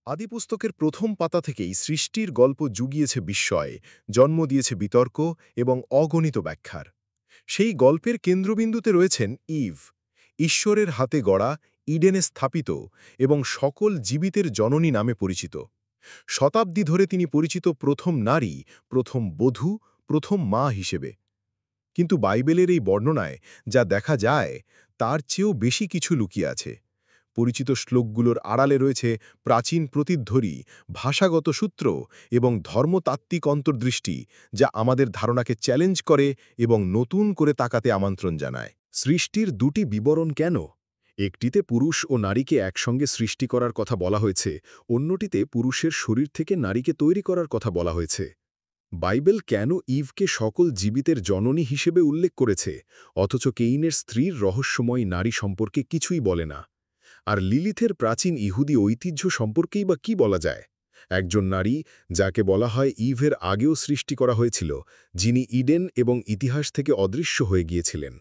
আদিপুস্তকের প্রথম পাতা থেকেই সৃষ্টির গল্প জুগিয়েছে বিস্ময়, জন্ম দিয়েছে বিতর্ক এবং অগণিত ব্যাখ্যার। সেই গল্পের কেন্দ্রবিন্দুতে রয়েছেন ইভ, ঈশ্বরের হাতে গড়া, ইডেনে স্থাপিত এবং সকল জীবিতের জননী নামে পরিচিত। শতাব্দী ধরে তিনি পরিচিত প্রথম নারী, প্রথম বধূ, প্রথম মা হিসেবে। কিন্তু বাইবেলের এই বর্ণনায় যা দেখা যায় তার চেয়েও বেশি কিছু লুকিয়ে আছে। পরিচিত শ্লোকগুলোর আড়ালে রয়েছে প্রাচীন প্রতিধ্বনি, ভাষাগত সূত্র এবং ধর্মতাত্ত্বিক অন্তর্দৃষ্টি, যা আমাদের ধারণাকে চ্যালেঞ্জ করে এবং নতুন করে তাকাতে আমন্ত্রণ জানায়। সৃষ্টির দুটি বিবরণ কেন? একটিতে পুরুষ ও নারীকে একসঙ্গে সৃষ্টি করার কথা বলা হয়েছে, অন্যটিতে পুরুষের শরীর থেকে নারীকে তৈরি করার কথা বলা হয়েছে। বাইবেল কেন ইভকে সকল জীবিতের জননী হিসেবে উল্লেখ করেছে, অথচ কেইনের স্ত্রীর রহস্যময় নারী সম্পর্কে কিছুই বলে না? আর লিলিথের প্রাচীন ইহুদি ঐতিহ্য সম্পর্কেই বা কি বলা যায়? একজন নারী, যাকে বলা হয় ইভের আগেও সৃষ্টি করা হয়েছিল, যিনি ইডেন এবং ইতিহাস থেকে অদৃশ্য হয়ে গিয়েছিলেন।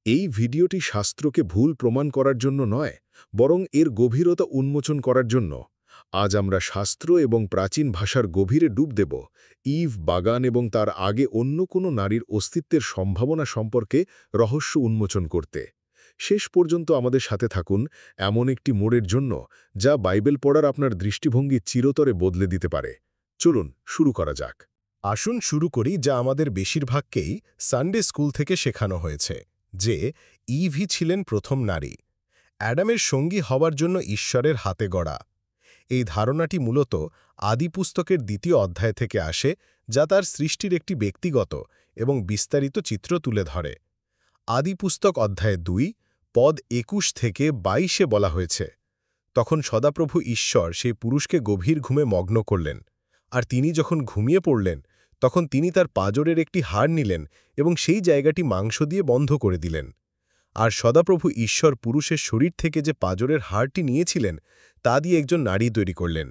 এই ভিডিওটি শাস্ত্রকে ভুল প্রমাণ করার জন্য নয়, বরং এর গভীরতা উন্মোচন করার জন্য। আজ আমরা শাস্ত্র এবং প্রাচীন ভাষার গভীরে ডুব দেব, ইভ, বাগান এবং তার আগে অন্য কোনো নারীর অস্তিত্বের সম্ভাবনা সম্পর্কে রহস্য উন্মোচন করতে। শেষ পর্যন্ত আমাদের সাথে থাকুন, এমন একটি মোড়ের জন্য যা বাইবেল পড়ার আপনার দৃষ্টিভঙ্গি চিরতরে বদলে দিতে পারে। চলুন শুরু করা যাক। আসুন শুরু করি যা আমাদের বেশিরভাগকেই সানডে স্কুল থেকে শেখানো হয়েছে, যে ইভই ছিলেন প্রথম নারী, অ্যাডামের সঙ্গী হওয়ার জন্য ঈশ্বরের হাতে গড়া। এই ধারণাটি মূলত আদিপুস্তকের দ্বিতীয় অধ্যায় থেকে আসে, যা তার সৃষ্টির একটি ব্যক্তিগত এবং বিস্তারিত চিত্র তুলে ধরে। আদিপুস্তক অধ্যায় 2, পদ 21 থেকে 22-এ বলা হয়েছে, তখন সদাপ্রভু ঈশ্বর সেই পুরুষকে গভীর ঘুমে মগ্ন করলেন, আর তিনি যখন ঘুমিয়ে পড়লেন তখন তিনি তার পাঁজরের একটি হাড় নিলেন এবং সেই জায়গাটি মাংস দিয়ে বন্ধ করে দিলেন। আর সদাপ্রভু ঈশ্বর পুরুষের শরীর থেকে যে পাঁজরের হাড়টি নিয়েছিলেন তা দিয়ে একজন নারী তৈরি করলেন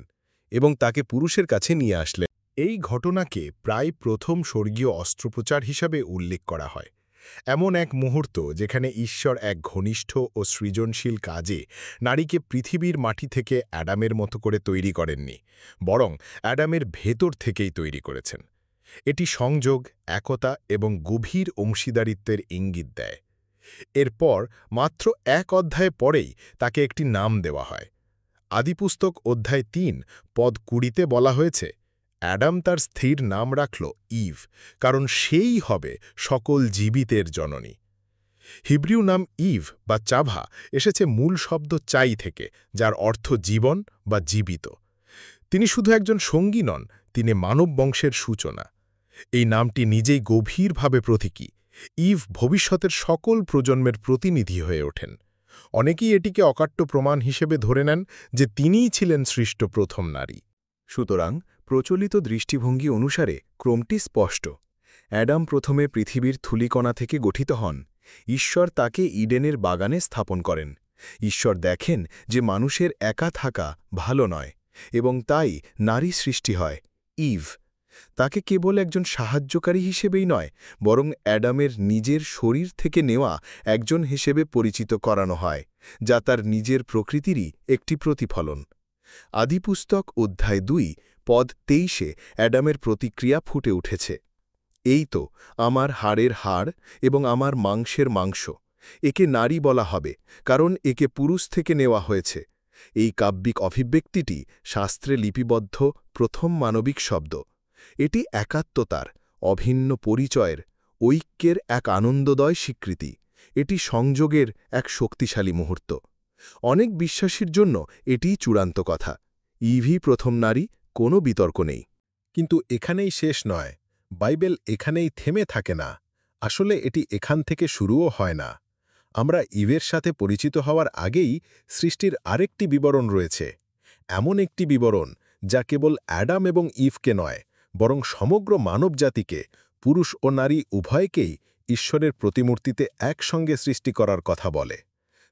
এবং তাকে পুরুষের কাছে নিয়ে আসলেন। এই ঘটনাকে প্রায় প্রথম স্বর্গীয় অস্ত্রোপচার হিসাবে উল্লেখ করা হয়, এমন এক মুহূর্ত যেখানে ঈশ্বর এক ঘনিষ্ঠ ও সৃজনশীল কাজে নারীকে পৃথিবীর মাটি থেকে অ্যাডামের মতো করে তৈরি করেননি, বরং অ্যাডামের ভেতর থেকেই তৈরি করেছেন। এটি সংযোগ, একতা এবং গভীর অংশীদারিত্বের ইঙ্গিত দেয়। এরপর মাত্র এক অধ্যায় পরেই তাকে একটি নাম দেওয়া হয়। আদিপুস্তক অধ্যায় 3, পদ 20-তে বলা হয়েছে, অ্যাডাম তার স্থির নাম রাখল ইভ, কারণ সেই হবে সকল জীবিতের জননী। হিব্রিউ নাম ইভ বা চাভা এসেছে মূল শব্দ চাই থেকে, যার অর্থ জীবন বা জীবিত। তিনি শুধু একজন সঙ্গী নন, তিনি মানব বংশের সূচনা। এই নামটি নিজেই গভীরভাবে প্রতীকী। ইভ ভবিষ্যতের সকল প্রজন্মের প্রতিনিধি হয়ে ওঠেন। অনেকেই এটিকে অকাট্য প্রমাণ হিসেবে ধরে নেন যে তিনিই ছিলেন সৃষ্ট প্রথম নারী। সুতরাং প্রচলিত দৃষ্টিভঙ্গি অনুসারে ক্রমটি স্পষ্ট। অ্যাডাম প্রথমে পৃথিবীর ধূলিকণা থেকে গঠিত হন। ঈশ্বর তাকে ইডেনের বাগানে স্থাপন করেন। ঈশ্বর দেখেন যে মানুষের একা থাকা ভালো নয়, এবং তাই নারী সৃষ্টি হয়, ইভ। তাকে কেবল একজন সাহায্যকারী হিসেবেই নয়, বরং অ্যাডামের নিজের শরীর থেকে নেওয়া একজন হিসেবে পরিচিত করানো হয়, যা তার নিজের প্রকৃতিরই একটি প্রতিফলন। আদিপুস্তক অধ্যায় 2, পদ 23-এ অ্যাডামের প্রতিক্রিয়া ফুটে উঠেছে, এই তো আমার হাড়ের হাড় এবং আমার মাংসের মাংস। একে নারী বলা হবে, কারণ একে পুরুষ থেকে নেওয়া হয়েছে। এই কাব্যিক অভিব্যক্তিটি শাস্ত্রে লিপিবদ্ধ প্রথম মানবিক শব্দ। এটি একাত্মতার, অভিন্ন পরিচয়ের, ঐক্যের এক আনন্দদয় স্বীকৃতি। এটি সংযোগের এক শক্তিশালী মুহূর্ত। অনেক বিশ্বাসীর জন্য এটিই চূড়ান্ত কথা। ইভই প্রথম নারী, কোনো বিতর্ক নেই। কিন্তু এখানেই শেষ নয়। বাইবেল এখানেই থেমে থাকে না। আসলে এটি এখান থেকে শুরুও হয় না। আমরা ইভের সাথে পরিচিত হওয়ার আগেই সৃষ্টির আরেকটি বিবরণ রয়েছে, এমন একটি বিবরণ যা কেবল অ্যাডাম এবং ইভকে নয়, বরং সমগ্র মানবজাতিকে, পুরুষ ও নারী উভয়কেই ঈশ্বরের প্রতিমূর্তিতে একসঙ্গে সৃষ্টি করার কথা বলে।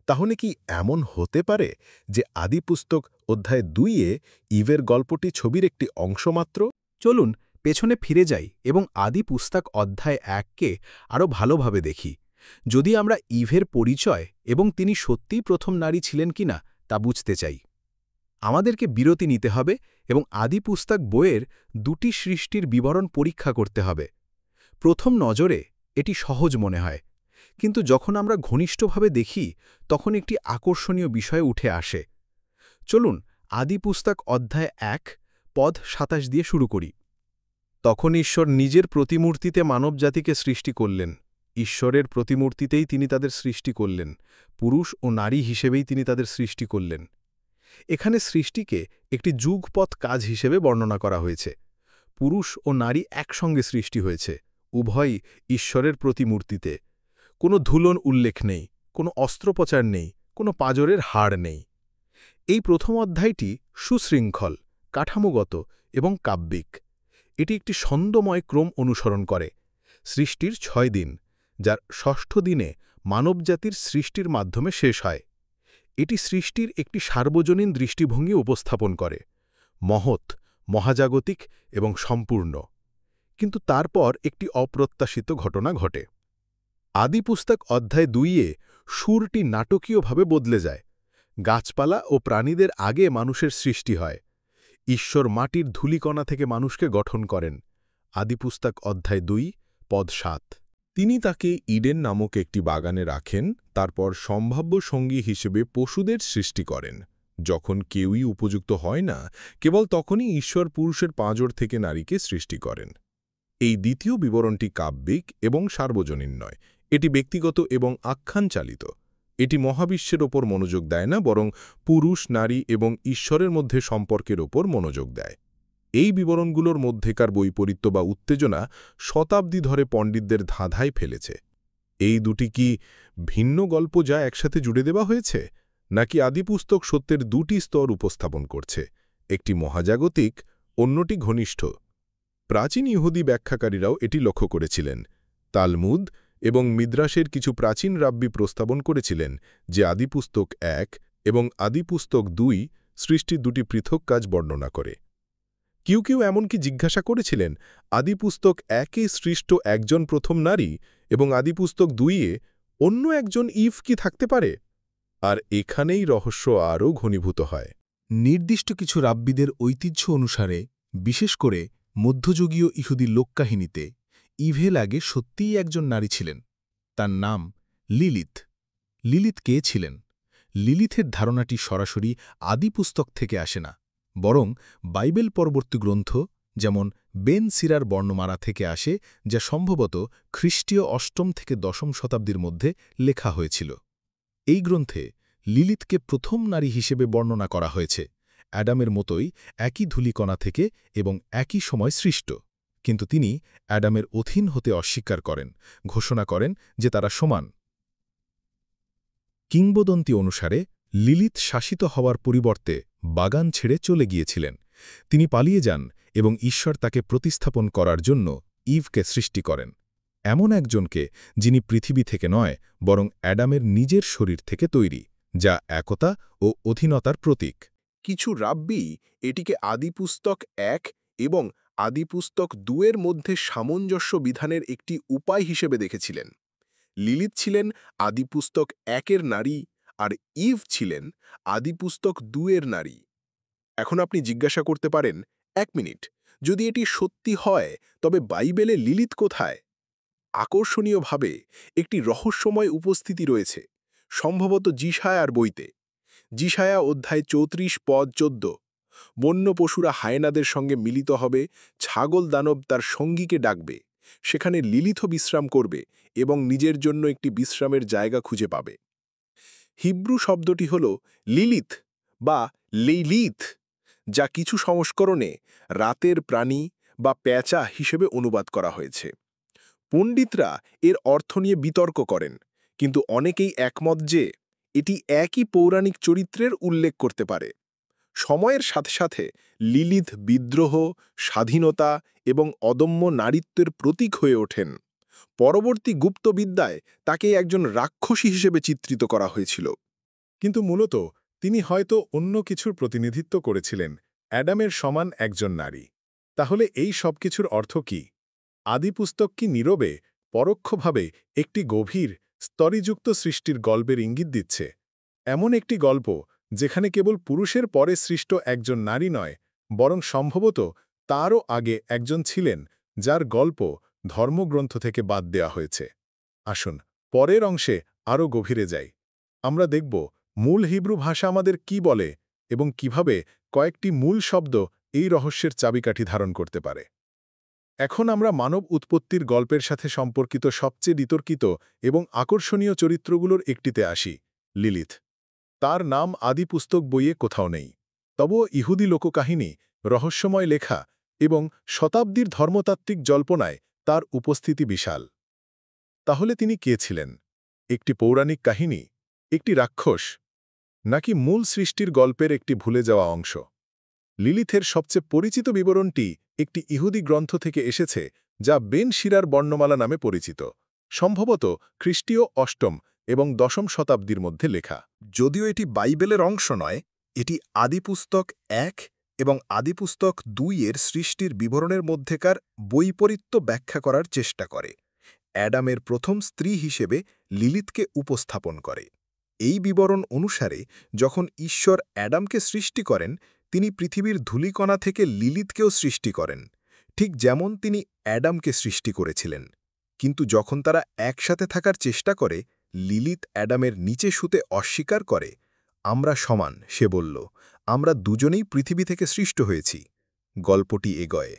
তাহলে কি এমন হতে পারে যে আদিপুস্তক অধ্যায় 2-এ ইভের গল্পটি ছবির একটি অংশ মাত্র? চলুন পেছনে ফিরে যাই এবং আদিপুস্তক অধ্যায় 1-কে আরও ভালোভাবে দেখি, যদি আমরা ইভের পরিচয় এবং তিনি সত্যিই প্রথম নারী ছিলেন কিনা তা বুঝতে চাই। আমাদেরকে বিরতি নিতে হবে এবং আদি পুস্তক বইয়ের দুটি সৃষ্টির বিবরণ পরীক্ষা করতে হবে। প্রথম নজরে এটি সহজ মনে হয়, কিন্তু যখন আমরা ঘনিষ্ঠভাবে দেখি তখন একটি আকর্ষণীয় বিষয় উঠে আসে। চলুন আদি পুস্তক অধ্যায় 1 পদ 27 দিয়ে শুরু করি। তখন ঈশ্বর নিজের প্রতিমূর্তিতে মানবজাতিকে সৃষ্টি করলেন। ঈশ্বরের প্রতিমূর্তিতেই তিনি তাদের সৃষ্টি করলেন, পুরুষ ও নারী হিসেবেই তিনি তাদের সৃষ্টি করলেন। এখানে সৃষ্টিকে একটি যুগপৎ কাজ হিসেবে বর্ণনা করা হয়েছে। পুরুষ ও নারী একসঙ্গে সৃষ্টি হয়েছে, উভয়ই ঈশ্বরের প্রতিমূর্তিতে। কোনো ধুলন উল্লেখ নেই, কোনো অস্ত্রোপচার নেই, কোনো পাঁজরের হাড় নেই। এই প্রথম অধ্যায়টি সুশৃঙ্খল, কাঠামোগত এবং কাব্যিক। এটি একটি ছন্দময় ক্রম অনুসরণ করে। সৃষ্টির 6 দিন, যার ষষ্ঠ দিনে মানবজাতির সৃষ্টির মাধ্যমে শেষ হয়। এটি সৃষ্টির একটি সার্বজনীন দৃষ্টিভঙ্গি উপস্থাপন করে, মহৎ, মহাজাগতিক এবং সম্পূর্ণ। কিন্তু তারপর একটি অপ্রত্যাশিত ঘটনা ঘটে। আদি পুস্তক অধ্যায় 2-এ সুরটি নাটকীয়ভাবে বদলে যায়। গাছপালা ও প্রাণীদের আগে মানুষের সৃষ্টি হয়। ঈশ্বর মাটির ধূলিকণা থেকে মানুষকে গঠন করেন। আদিপুস্তক অধ্যায় 2 পদ 7। তিনি তাকে ইডেন নামক একটি বাগানে রাখেন, তারপর সম্ভাব্য সঙ্গী হিসেবে পশুদের সৃষ্টি করেন। যখন কেউই উপযুক্ত হয় না, কেবল তখনই ঈশ্বর পুরুষের পাঁজর থেকে নারীকে সৃষ্টি করেন। এই দ্বিতীয় বিবরণটি কাব্যিক এবং সার্বজনীন নয়, এটি ব্যক্তিগত এবং আখ্যান চালিত। এটি মহাবিশ্বের ওপর মনোযোগ দেয় না, বরং পুরুষ, নারী এবং ঈশ্বরের মধ্যে সম্পর্কের ওপর মনোযোগ দেয়। এই বিবরণগুলোর মধ্যেকার বৈপরীত্য বা উত্তেজনা শতাব্দী ধরে পণ্ডিতদের ধাঁধায় ফেলেছে। এই দুটি কি ভিন্ন গল্প যা একসাথে জুড়ে দেওয়া হয়েছে, নাকি আদিপুস্তক সত্যের দুটি স্তর উপস্থাপন করছে, একটি মহাজাগতিক, অন্যটি ঘনিষ্ঠ? প্রাচীন ইহুদি ব্যাখ্যাকারীরাও এটি লক্ষ্য করেছিলেন। তালমুদ এবং মিদ্রাসের কিছু প্রাচীন রাব্বি প্রস্তাবন করেছিলেন যে আদিপুস্তক 1 এবং আদিপুস্তক 2 সৃষ্টির দুটি পৃথক কাজ বর্ণনা করে। কেউ এমনকি জিজ্ঞাসা করেছিলেন, আদিপুস্তক 1-এ সৃষ্ট একজন প্রথম নারী এবং আদিপুস্তক 2-এ অন্য একজন ইভ কি থাকতে পারে? আর এখানেই রহস্য আরও ঘনীভূত হয়। নির্দিষ্ট কিছু রাব্বিদের ঐতিহ্য অনুসারে, বিশেষ করে মধ্যযুগীয় ইহুদি লোককাহিনীতে, ইভেল আগে সত্যিই একজন নারী ছিলেন। তার নাম লিলিথ। লিলিথ কে ছিলেন? লিলিথের ধারণাটি সরাসরি আদিপুস্তক থেকে আসে না, বরং বাইবেল পরবর্তী গ্রন্থ যেমন বেন সিরার বর্ণমালা থেকে আসে, যা সম্ভবত খ্রিস্টীয় 8ম থেকে 10ম শতাব্দীর মধ্যে লেখা হয়েছিল। এই গ্রন্থে লিলিথকে প্রথম নারী হিসেবে বর্ণনা করা হয়েছে, অ্যাডামের মতোই একই ধূলিকণা থেকে এবং একই সময় সৃষ্ট। কিন্তু তিনি অ্যাডামের অধীন হতে অস্বীকার করেন, ঘোষণা করেন যে তারা সমান। কিংবদন্তি অনুসারে লিলিথ শাসিত হওয়ার পরিবর্তে বাগান ছেড়ে চলে গিয়েছিলেন। তিনি পালিয়ে যান এবং ঈশ্বর তাকে প্রতিস্থাপন করার জন্য ইভকে সৃষ্টি করেন, এমন একজনকে যিনি পৃথিবী থেকে নয়, বরং অ্যাডামের নিজের শরীর থেকে তৈরি, যা একতা ও অধীনতার প্রতীক। কিছু রাব্বি এটিকে আদিপুস্তক 1 এবং আদিপুস্তক 2-এর মধ্যে সামঞ্জস্য বিধানের একটি উপায় হিসেবে দেখেছিলেন। লিলিথ ছিলেন আদিপুস্তক 1-এর নারী, আর ইভ ছিলেন আদিপুস্তক 2-এর নারী। এখন আপনি জিজ্ঞাসা করতে পারেন, 1 মিনিট, যদি এটি সত্যি হয় তবে বাইবেলে লিলিথ কোথায়? আকর্ষণীয়ভাবে একটি রহস্যময় উপস্থিতি রয়েছে, সম্ভবত যিশায়ার বইতে। যিশায়া অধ্যায় 34 পদ 14। বন্য পশুরা হায়েনাদের সঙ্গে মিলিত হবে, ছাগল দানব তার সঙ্গীকে ডাকবে। সেখানে লিলিথও বিশ্রাম করবে এবং নিজের জন্য একটি বিশ্রামের জায়গা খুঁজে পাবে। হিব্রু শব্দটি হল লিলিথ বা লেইলিথ, যা কিছু সংস্করণে রাতের প্রাণী বা প্যাঁচা হিসেবে অনুবাদ করা হয়েছে। পণ্ডিতরা এর অর্থ নিয়ে বিতর্ক করেন, কিন্তু অনেকেই একমত যে এটি একই পৌরাণিক চরিত্রের উল্লেখ করতে পারে। সময়ের সাথে সাথে লিলিথ বিদ্রোহ, স্বাধীনতা এবং অদম্য নারীত্বের প্রতীক হয়ে ওঠেন। পরবর্তী গুপ্তবিদ্যায় তাকে একজন রাক্ষসী হিসেবে চিত্রিত করা হয়েছিল। কিন্তু মূলত তিনি হয়তো অন্য কিছুর প্রতিনিধিত্ব করেছিলেন, অ্যাডামের সমান একজন নারী। তাহলে এই সব কিছুর অর্থ কি? আদিপুস্তক কি নীরবে, পরোক্ষভাবে একটি গভীর, স্তরীযুক্ত সৃষ্টির গল্পের ইঙ্গিত দিচ্ছে? এমন একটি গল্প যেখানে কেবল পুরুষের পরে সৃষ্ট একজন নারী নয়, বরং সম্ভবত তারও আগে একজন ছিলেন, যার গল্প ধর্মগ্রন্থ থেকে বাদ দেওয়া হয়েছে। আসুন পরের অংশে আরও গভীরে যাই। আমরা দেখব মূল হিব্রু ভাষা আমাদের কি বলে এবং কিভাবে কয়েকটি মূল শব্দ এই রহস্যের চাবিকাঠি ধারণ করতে পারে। এখন আমরা মানব উৎপত্তির গল্পের সাথে সম্পর্কিত সবচেয়ে বিতর্কিত এবং আকর্ষণীয় চরিত্রগুলোর একটিতে আসি, লিলিথ। তার নাম আদি পুস্তক বইয়ে কোথাও নেই, তবুও ইহুদি লোককাহিনী, রহস্যময় লেখা এবং শতাব্দীর ধর্মতাত্ত্বিক জল্পনায় তার উপস্থিতি বিশাল। তাহলে তিনি কে ছিলেন? একটি পৌরাণিক কাহিনী, একটি রাক্ষস, নাকি মূল সৃষ্টির গল্পের একটি ভুলে যাওয়া অংশ? লিলিথের সবচেয়ে পরিচিত বিবরণটি একটি ইহুদি গ্রন্থ থেকে এসেছে, যা বেন শিরার বর্ণমালা নামে পরিচিত, সম্ভবত খ্রিস্টীয় অষ্টম এবং দশম শতাব্দীর মধ্যে লেখা। যদিও এটি বাইবেলের অংশ নয়, এটি আদিপুস্তক ১ এবং আদিপুস্তক ২ এর সৃষ্টির বিবরণের মধ্যেকার বৈপরীত্য ব্যাখ্যা করার চেষ্টা করে। অ্যাডামের প্রথম স্ত্রী হিসেবে লিলিথকে উপস্থাপন করে। এই বিবরণ অনুসারে যখন ঈশ্বর অ্যাডামকে সৃষ্টি করেন, তিনি পৃথিবীর ধূলিকণা থেকে লিলিথকেও সৃষ্টি করেন, ঠিক যেমন তিনি অ্যাডামকে সৃষ্টি করেছিলেন। কিন্তু যখন তারা একসাথে থাকার চেষ্টা করে, লিলিথ অ্যাডামের নিচে শুতে অস্বীকার করে। আমরা সমান, সে বলল, আমরা দুজনেই পৃথিবী থেকে সৃষ্ট হয়েছি। গল্পটি এগোয়।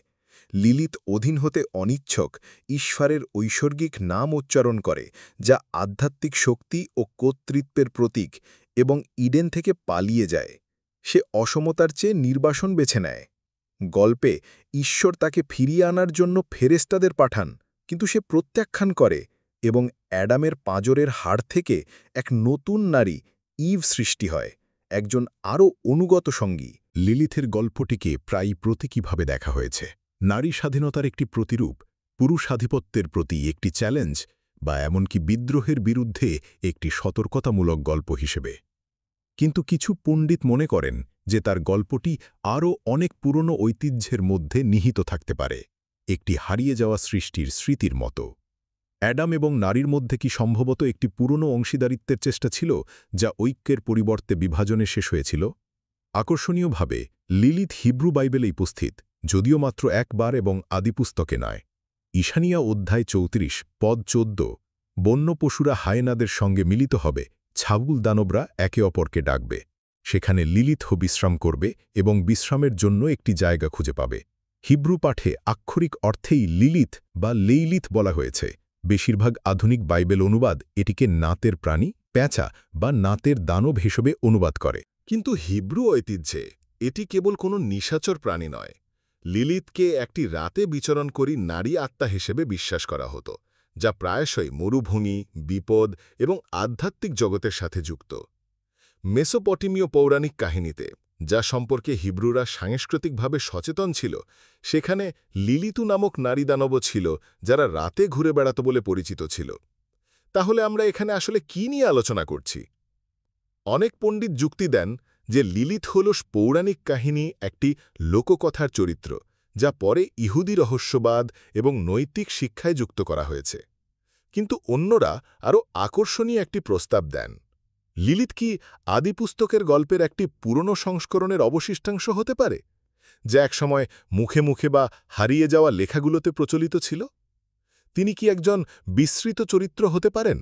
লিলিথ অধীন হতে অনিচ্ছক ঈশ্বরের ঐশ্বর্গিক নাম উচ্চারণ করে, যা আধ্যাত্মিক শক্তি ও কর্তৃত্বের প্রতীক, এবং ইডেন থেকে পালিয়ে যায়। সে অসমতার চেয়ে নির্বাসন বেছে নেয়। গল্পে ঈশ্বর তাকে ফিরিয়ে আনার জন্য ফেরেশতাদের পাঠান, কিন্তু সে প্রত্যাখ্যান করে এবং অ্যাডামের পাঁজরের হাড় থেকে এক নতুন নারী ইভ সৃষ্টি হয়, একজন আরও অনুগত সঙ্গী। লিলিথের গল্পটিকে প্রায় প্রতীকীভাবে দেখা হয়েছে। নারী স্বাধীনতার একটি প্রতিরূপ, পুরুষাধিপত্যের প্রতি একটি চ্যালেঞ্জ, বা এমনকি বিদ্রোহের বিরুদ্ধে একটি সতর্কতামূলক গল্প হিসেবে। কিন্তু কিছু পণ্ডিত মনে করেন যে তার গল্পটি আরও অনেক পুরনো ঐতিহ্যের মধ্যে নিহিত থাকতে পারে, একটি হারিয়ে যাওয়া সৃষ্টির স্মৃতির মতো। অ্যাডাম এবং নারীর মধ্যে কি সম্ভবত একটি পুরনো অংশীদারিত্বের চেষ্টা ছিল, যা ঐক্যের পরিবর্তে বিভাজনে শেষ হয়েছিল? আকর্ষণীয়ভাবে লিলিথ হিব্রু বাইবেলে উপস্থিত, যদিও মাত্র একবার এবং আদিপুস্তকে নয়। ঈশানিয়া অধ্যায় ৩৪, পদ ১৪, বন্য পশুরা হায়েনাদের সঙ্গে মিলিত হবে, ছাগল দানবরা একে অপরকে ডাকবে। সেখানে লিলিথ বিশ্রাম করবে এবং বিশ্রামের জন্য একটি জায়গা খুঁজে পাবে। হিব্রু পাঠে আক্ষরিক অর্থেই লিলিথ বা লেইলিথ বলা হয়েছে। বেশিরভাগ আধুনিক বাইবেল অনুবাদ এটিকে নাতের প্রাণী, প্যাঁচা বা নাতের দানব হিসেবে অনুবাদ করে। কিন্তু হিব্রু ঐতিহ্যে এটি কেবল কোনো নিশাচর প্রাণী নয়। লিলিথকে একটি রাতে বিচরণকারী নারী আত্মা হিসেবে বিশ্বাস করা হতো, যা প্রায়শই মরুভূমি, বিপদ এবং আধ্যাত্মিক জগতের সাথে যুক্ত। মেসোপটেমীয় পৌরাণিক কাহিনীতে, যা সম্পর্কে হিব্রুরা সাংস্কৃতিকভাবে সচেতন ছিল, সেখানে লিলিতু নামক নারী দানবও ছিল, যারা রাতে ঘুরে বেড়াত বলে পরিচিত ছিল। তাহলে আমরা এখানে আসলে কি নিয়ে আলোচনা করছি? অনেক পণ্ডিত যুক্তি দেন যে লিলিথ হল পৌরাণিক কাহিনী, একটি লোককথার চরিত্র, যা পরে ইহুদি রহস্যবাদ এবং নৈতিক শিক্ষায় যুক্ত করা হয়েছে। কিন্তু অন্যরা আরও আকর্ষণীয় একটি প্রস্তাব দেন। লিলিথ কি আদিপুস্তকের গল্পের একটি পুরনো সংস্করণের অবশিষ্টাংশ হতে পারে, যা একসময় মুখে মুখে বা হারিয়ে যাওয়া লেখাগুলোতে প্রচলিত ছিল? তিনি কি একজন বিস্মৃত চরিত্র হতে পারেন,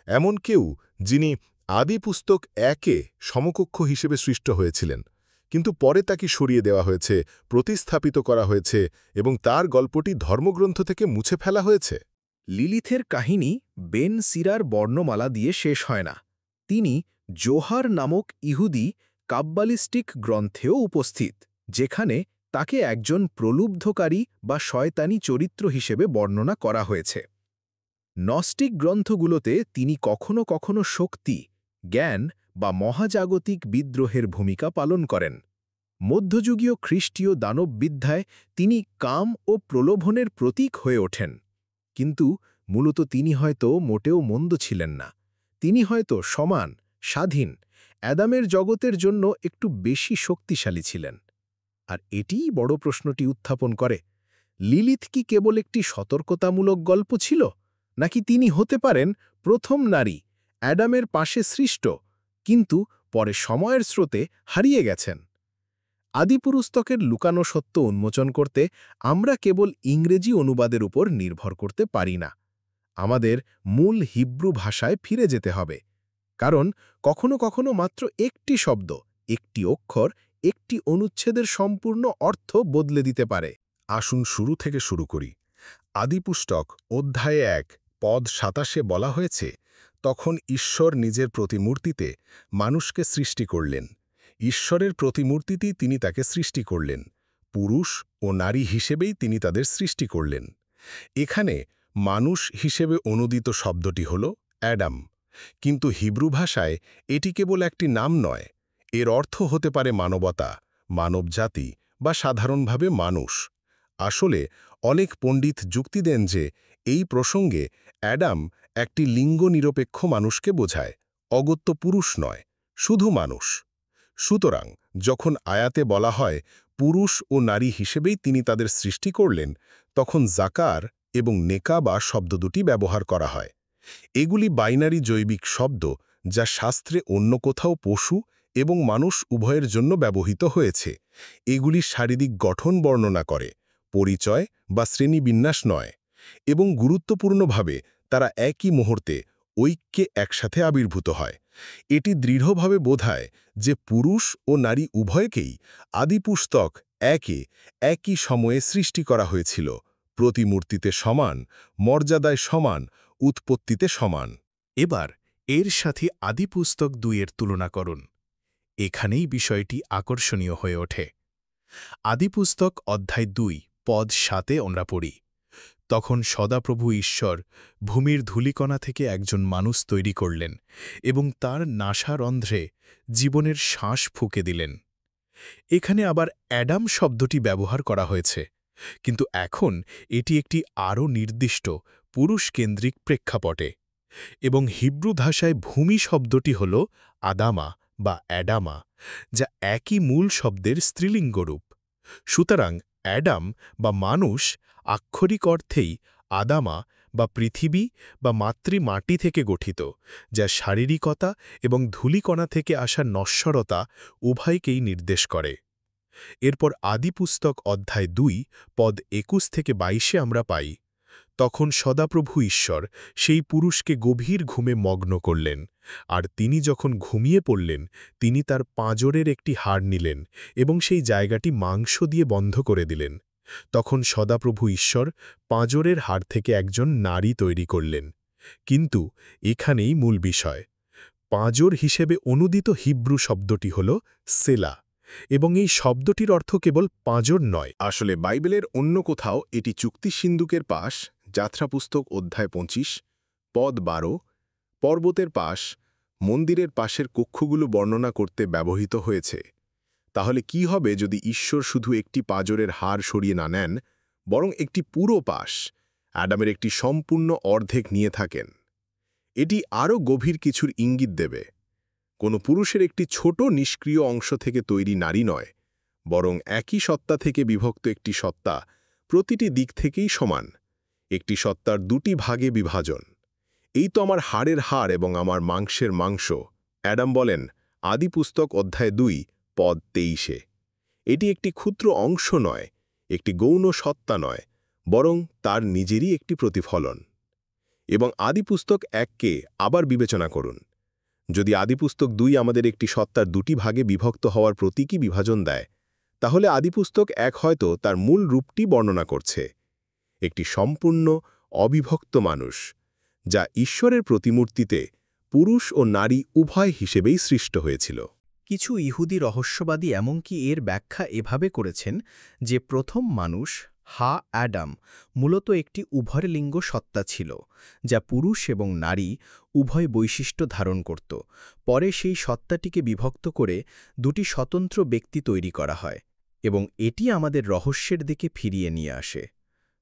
এমন কেউ যিনি আদিপুস্তক ১-এ সমকক্ষ হিসেবে সৃষ্ট হয়েছিলেন, কিন্তু পরে তাকে সরিয়ে দেওয়া হয়েছে, প্রতিস্থাপিত করা হয়েছে এবং তার গল্পটি ধর্মগ্রন্থ থেকে মুছে ফেলা হয়েছে? লিলিথের কাহিনী বেন সিরার বর্ণমালা দিয়ে শেষ হয় না। তিনি জোহার নামক ইহুদি কাব্বালিস্টিক গ্রন্থেও উপস্থিত, যেখানে তাকে একজন প্রলুব্ধকারী বা শয়তানি চরিত্র হিসেবে বর্ণনা করা হয়েছে। নস্টিক গ্রন্থগুলোতে তিনি কখনো কখনো শক্তি, জ্ঞান বা মহাজাগতিক বিদ্রোহের ভূমিকা পালন করেন। মধ্যযুগীয় খ্রিস্টীয় দানববিদ্যায় তিনি কাম ও প্রলোভনের প্রতীক হয়ে ওঠেন। কিন্তু মূলত তিনি হয়তো মোটেও মন্দ ছিলেন না। তিনি হয়তো সমান, স্বাধীন, অ্যাদামের জগতের জন্য একটু বেশি শক্তিশালী ছিলেন। আর এটিই বড় প্রশ্নটি উত্থাপন করে, লিলিথ কি কেবল একটি সতর্কতামূলক গল্প ছিল, নাকি তিনি হতে পারেন প্রথম নারী, অ্যাডামের পাশে সৃষ্ট, কিন্তু পরে সময়ের স্রোতে হারিয়ে গেছেন। আদিপুরুস্তকের লুকানো সত্য উন্মোচন করতে আমরা কেবল ইংরেজি অনুবাদের উপর নির্ভর করতে পারি না। আমাদের মূল হিব্রু ভাষায় ফিরে যেতে হবে, কারণ কখনো কখনো মাত্র একটি শব্দ, একটি অক্ষর, একটি অনুচ্ছেদের সম্পূর্ণ অর্থ বদলে দিতে পারে। আসুন শুরু থেকে শুরু করি। আদিপুস্তক অধ্যায়ে 1 পদ 27 বলা হয়েছে, তখন ঈশ্বর নিজের প্রতিমূর্তিতে মানুষকে সৃষ্টি করলেন। ঈশ্বরের প্রতিমূর্তিতেই তিনি তাকে সৃষ্টি করলেন। পুরুষ ও নারী হিসেবেই তিনি তাদের সৃষ্টি করলেন। এখানে মানুষ হিসেবে অনুদিত শব্দটি হল অ্যাডাম, কিন্তু হিব্রু ভাষায় এটি কেবল একটি নাম নয়। এর অর্থ হতে পারে মানবতা, মানবজাতি বা সাধারণভাবে মানুষ। আসলে অনেক পণ্ডিত যুক্তি দেন যে এই প্রসঙ্গে অ্যাডাম একটি লিঙ্গ নিরপেক্ষ মানুষকে বোঝায়, অগত্য পুরুষ নয়, শুধু মানুষ। সুতরাং যখন আয়াতে বলা হয় পুরুষ ও নারী হিসেবেই তিনি তাদের সৃষ্টি করলেন, তখন জাকার এবং নেকাবা শব্দ দুটি ব্যবহার করা হয়। এগুলি বাইনারি জৈবিক শব্দ, যা শাস্ত্রে অন্য কোথাও পশু এবং মানুষ উভয়ের জন্য ব্যবহৃত হয়েছে। এগুলি শারীরিক গঠন বর্ণনা করে, পরিচয় বা শ্রেণীবিন্যাস নয়, এবং গুরুত্বপূর্ণভাবে তারা একই মুহূর্তে ঐক্যে একসাথে আবির্ভূত হয়। এটি দৃঢ়ভাবে বোঝায় যে পুরুষ ও নারী উভয়কেই আদিপুস্তক একই সময়ে সৃষ্টি করা হয়েছিল, প্রতিমূর্তিতে সমান, মর্যাদায় সমান, উৎপত্তিতে সমান। এবার এর সাথে আদিপুস্তক 2 এর তুলনা করুন। এখানেই বিষয়টি আকর্ষণীয় হয়ে ওঠে। আদিপুস্তক অধ্যায় 2 পদ 7 আমরা পড়ি, তখন সদাপ্রভু ঈশ্বর ভূমির ধূলিকণা থেকে একজন মানুষ তৈরি করলেন এবং তার নাসারন্ধ্রে জীবনের শ্বাস ফুঁকে দিলেন। এখানে আবার অ্যাডাম শব্দটি ব্যবহার করা হয়েছে, কিন্তু এখন এটি একটি আরও নির্দিষ্ট পুরুষকেন্দ্রিক প্রেক্ষাপটে, এবং হিব্রু ভাষায় ভূমি শব্দটি হল আদামা বা অ্যাডামা, যা একই মূল শব্দের স্ত্রীলিঙ্গ রূপ। সুতরাং অ্যাডাম বা মানুষ আক্ষরিক অর্থেই আদামা বা পৃথিবী বা মাতৃমাটি থেকে গঠিত, যা শারীরিকতা এবং ধূলিকণা থেকে আসা নশ্বরতা উভয়কেই নির্দেশ করে। এরপর আদিপুস্তক অধ্যায় 2 পদ 21 থেকে 22 আমরা পাই, তখন সদাপ্রভু ঈশ্বর সেই পুরুষকে গভীর ঘুমে মগ্ন করলেন, আর তিনি যখন ঘুমিয়ে পড়লেন তিনি তার পাঁজরের একটি হাড় নিলেন এবং সেই জায়গাটি মাংস দিয়ে বন্ধ করে দিলেন। তখন সদাপ্রভু ঈশ্বর পাঁজরের হাড় থেকে একজন নারী তৈরি করলেন। কিন্তু এখানেই মূল বিষয়। পাঁজর হিসেবে অনুদিত হিব্রু শব্দটি হল সেলা, এবং এই শব্দটির অর্থ কেবল পাঁজর নয়। আসলে বাইবেলের অন্য কোথাও এটি চুক্তি সিন্ধুকের পাশ, যাত্রাপুস্তক অধ্যায় 25 পদ 12, পর্বতের পাশ, মন্দিরের পাশের কক্ষগুলো বর্ণনা করতে ব্যবহৃত হয়েছে। তাহলে কি হবে যদি ঈশ্বর শুধু একটি পাঁজরের হাড় সরিয়ে না নেন, বরং একটি পুরো পাশ, অ্যাডামের একটি সম্পূর্ণ অর্ধেক নিয়ে থাকেন? এটি আরও গভীর কিছুর ইঙ্গিত দেবে। কোনো পুরুষের একটি ছোট নিষ্ক্রিয় অংশ থেকে তৈরি নারী নয়, বরং একই সত্তা থেকে বিভক্ত একটি সত্তা, প্রতিটি দিক থেকেই সমান, একটি সত্তার দুটি ভাগে বিভাজন। এই তো আমার হাড়ের হাড় এবং আমার মাংসের মাংস, অ্যাডাম বলেন আদিপুস্তক অধ্যায় 2 পদ 23। এটি একটি ক্ষুদ্র অংশ নয়, একটি গৌণ সত্তা নয়, বরং তার নিজেরই একটি প্রতিফলন। এবং আদিপুস্তক 1কে আবার বিবেচনা করুন। যদি আদিপুস্তক 2 আমাদের একটি সত্তার দুটি ভাগে বিভক্ত হওয়ার প্রতীকী বিভাজন দেয়, তাহলে আদিপুস্তক 1 হয়তো তার মূল রূপটি বর্ণনা করছে, একটি সম্পূর্ণ অবিভক্ত মানুষ, যা ঈশ্বরের প্রতিমূর্তিতে পুরুষ ও নারী উভয় হিসেবেই সৃষ্ট হয়েছিল। কিছু ইহুদি রহস্যবাদী এমনকি এর ব্যাখ্যা এভাবে করেছেন যে প্রথম মানুষ অ্যাডাম মূলত একটি উভয়লিঙ্গ সত্তা ছিল, যা পুরুষ এবং নারী উভয় বৈশিষ্ট্য ধারণ করত। পরে সেই সত্তাটিকে বিভক্ত করে দুটি স্বতন্ত্র ব্যক্তি তৈরি করা হয়, এবং এটি আমাদের রহস্যের দিকে ফিরিয়ে নিয়ে আসে।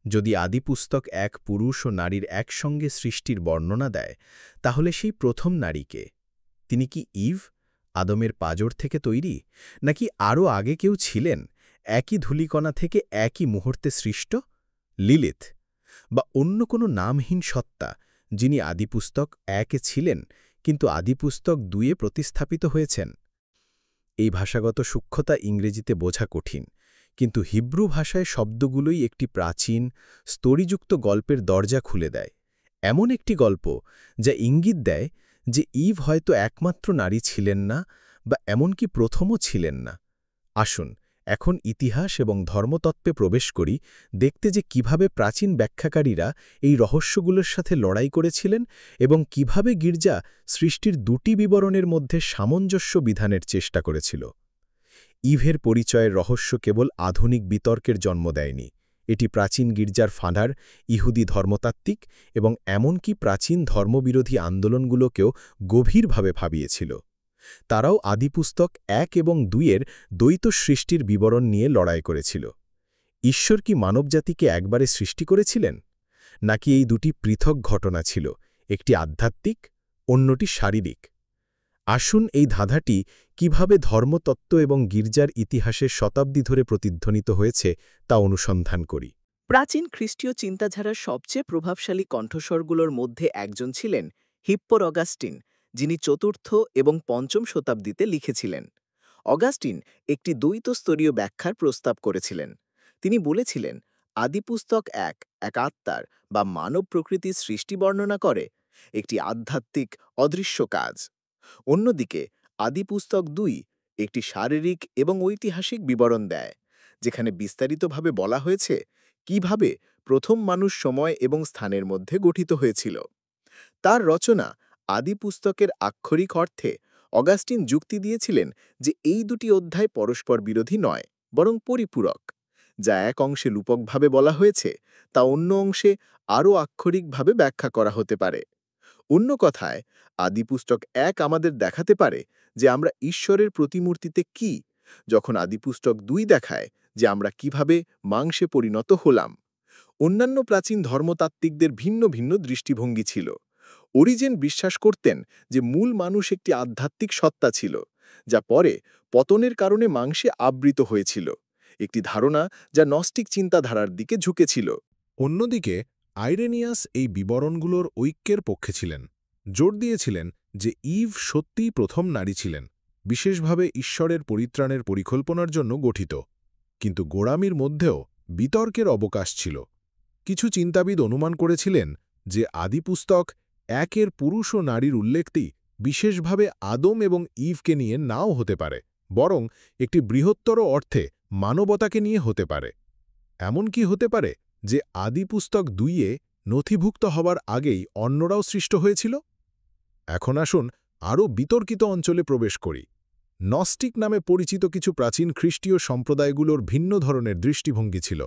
যদি আদিপুস্তক 1 পুরুষ ও নারীর একসঙ্গে সৃষ্টির বর্ণনা দেয়, তাহলে সেই প্রথম নারীকে, তিনি কি ইভ, আদমের পাঁজর থেকে তৈরি, নাকি আরও আগে কেউ ছিলেন, একই ধূলিকণা থেকে একই মুহূর্তে সৃষ্ট, লিলিথ, বা অন্য কোনো নামহীন সত্তা যিনি আদিপুস্তক 1-এ ছিলেন কিন্তু আদিপুস্তক 2-এ প্রতিস্থাপিত হয়েছেন। এই ভাষাগত সূক্ষ্মতা ইংরেজিতে বোঝা কঠিন, কিন্তু হিব্রু ভাষায় শব্দগুলোই একটি প্রাচীন, স্তরীযুক্ত গল্পের দরজা খুলে দেয়। এমন একটি গল্প যা ইঙ্গিত দেয় যে ইভ হয়তো একমাত্র নারী ছিলেন না, বা এমনকি প্রথমও ছিলেন না। আসুন এখন ইতিহাস এবং ধর্মতত্ত্বে প্রবেশ করি, দেখতে যে কিভাবে প্রাচীন ব্যাখ্যাকারীরা এই রহস্যগুলোর সাথে লড়াই করেছিলেন এবং কিভাবে গির্জা সৃষ্টির দুটি বিবরণের মধ্যে সামঞ্জস্য বিধানের চেষ্টা করেছিল। ইভের পরিচয়ের রহস্য কেবল আধুনিক বিতর্কের জন্ম দেয়নি, এটি প্রাচীন গির্জার ফাঁড়ার, ইহুদি ধর্মতাত্ত্বিক এবং এমনকি প্রাচীন ধর্মবিরোধী আন্দোলনগুলোকেও গভীরভাবে ভাবিয়েছিল। তারাও আদিপুস্তক 1 এবং 2-এর দ্বৈত সৃষ্টির বিবরণ নিয়ে লড়াই করেছিল। ঈশ্বর কি মানবজাতিকে একবারে সৃষ্টি করেছিলেন, নাকি এই দুটি পৃথক ঘটনা ছিল, একটি আধ্যাত্মিক, অন্যটি শারীরিক? আসুন এই ধাঁধাটি কিভাবে ধর্মতত্ত্ব এবং গির্জার ইতিহাসের শতাব্দী ধরে প্রতিধ্বনিত হয়েছে তা অনুসন্ধান করি। প্রাচীন খ্রিস্টীয় চিন্তাধারার সবচেয়ে প্রভাবশালী কণ্ঠস্বরগুলোর মধ্যে একজন ছিলেন হিপ্পোর অগাস্টিন, যিনি 4র্থ এবং 5ম শতাব্দীতে লিখেছিলেন। অগাস্টিন একটি দ্বৈত স্তরীয় ব্যাখ্যার প্রস্তাব করেছিলেন। তিনি বলেছিলেন, আদিপুস্তক এক আত্মার বা মানব প্রকৃতির সৃষ্টি বর্ণনা করে, একটি আধ্যাত্মিক অদৃশ্য কাজ। অন্যদিকে আদিপুস্তক 2 একটি শারীরিক এবং ঐতিহাসিক বিবরণ দেয়, যেখানে বিস্তারিতভাবে বলা হয়েছে কিভাবে প্রথম মানুষ সময় এবং স্থানের মধ্যে গঠিত হয়েছিল। তার রচনা আদিপুস্তকের আক্ষরিক অর্থে অগাস্টিন যুক্তি দিয়েছিলেন যে এই দুটি অধ্যায় পরস্পর বিরোধী নয়, বরং পরিপূরক। যা এক অংশে লুপকভাবে বলা হয়েছে, তা অন্য অংশে আরও আক্ষরিকভাবে ব্যাখ্যা করা হতে পারে। অন্য কথায়, আদিপুস্তক 1 আমাদের দেখাতে পারে যে আমরা ঈশ্বরের প্রতিমূর্তিতে কি, যখন আদিপুস্তক 2 দেখায় যে আমরা কিভাবে মাংসে পরিণত হলাম। অন্যান্য প্রাচীন ধর্মতাত্ত্বিকদের ভিন্ন ভিন্ন দৃষ্টিভঙ্গি ছিল। অরিজেন বিশ্বাস করতেন যে মূল মানুষ একটি আধ্যাত্মিক সত্তা ছিল, যা পরে পতনের কারণে মাংসে আবৃত হয়েছিল, একটি ধারণা যা নস্টিক চিন্তাধারার দিকে ঝুঁকেছিল। অন্যদিকে আইরেনিয়াস এই বিবরণগুলোর ঐক্যের পক্ষে ছিলেন, জোর দিয়েছিলেন যে ইভ সত্যিই প্রথম নারী ছিলেন, বিশেষভাবে ঈশ্বরের পরিত্রাণের পরিকল্পনার জন্য গঠিত। কিন্তু গোড়ামির মধ্যেও বিতর্কের অবকাশ ছিল। কিছু চিন্তাবিদ অনুমান করেছিলেন যে আদিপুস্তক 1-এর পুরুষ ও নারীর উল্লেখটি বিশেষভাবে আদম এবং ইভকে নিয়ে নাও হতে পারে, বরং একটি বৃহত্তর অর্থে মানবতাকে নিয়ে হতে পারে। এমন কি হতে পারে যে আদিপুস্তক 2-এ নথিভুক্ত হবার আগেই অন্যরাও সৃষ্ট হয়েছিল? এখন আসুন আরও বিতর্কিত অঞ্চলে প্রবেশ করি। নস্টিক নামে পরিচিত কিছু প্রাচীন খ্রিস্টীয় সম্প্রদায়গুলোর ভিন্ন ধরনের দৃষ্টিভঙ্গি ছিল।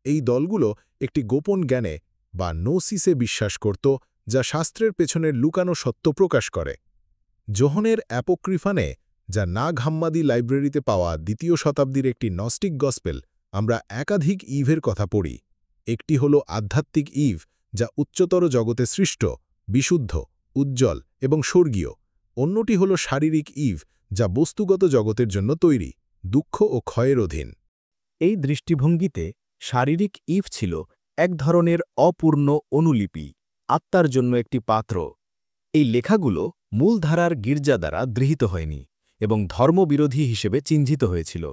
এই দলগুলো একটি গোপন জ্ঞানে বা নোসিসে বিশ্বাস করত, যা শাস্ত্রের পেছনের লুকানো সত্য প্রকাশ করে। যোহনের অ্যাপোক্রিফানে, যা নাগ হাম্মাদি লাইব্রেরিতে পাওয়া 2য় শতাব্দীর একটি নস্টিক গসপেল, আমরা একাধিক ইভের কথা পড়ি। একটি হল আধ্যাত্মিক ইভ, যা উচ্চতর জগতে সৃষ্ট, বিশুদ্ধ, উজ্জ্বল এবং স্বর্গীয়। অন্যটি হল শারীরিক ইভ, যা বস্তুগত জগতের জন্য তৈরি, দুঃখ ও ক্ষয়ের অধীন। এই দৃষ্টিভঙ্গিতে শারীরিক ইভ ছিল এক ধরনের অপূর্ণ অনুলিপি, আত্মার জন্য একটি পাত্র। এই লেখাগুলো মূলধারার গির্জা দ্বারা গৃহীত হয়নি এবং ধর্মবিরোধী হিসেবে চিহ্নিত হয়েছিল।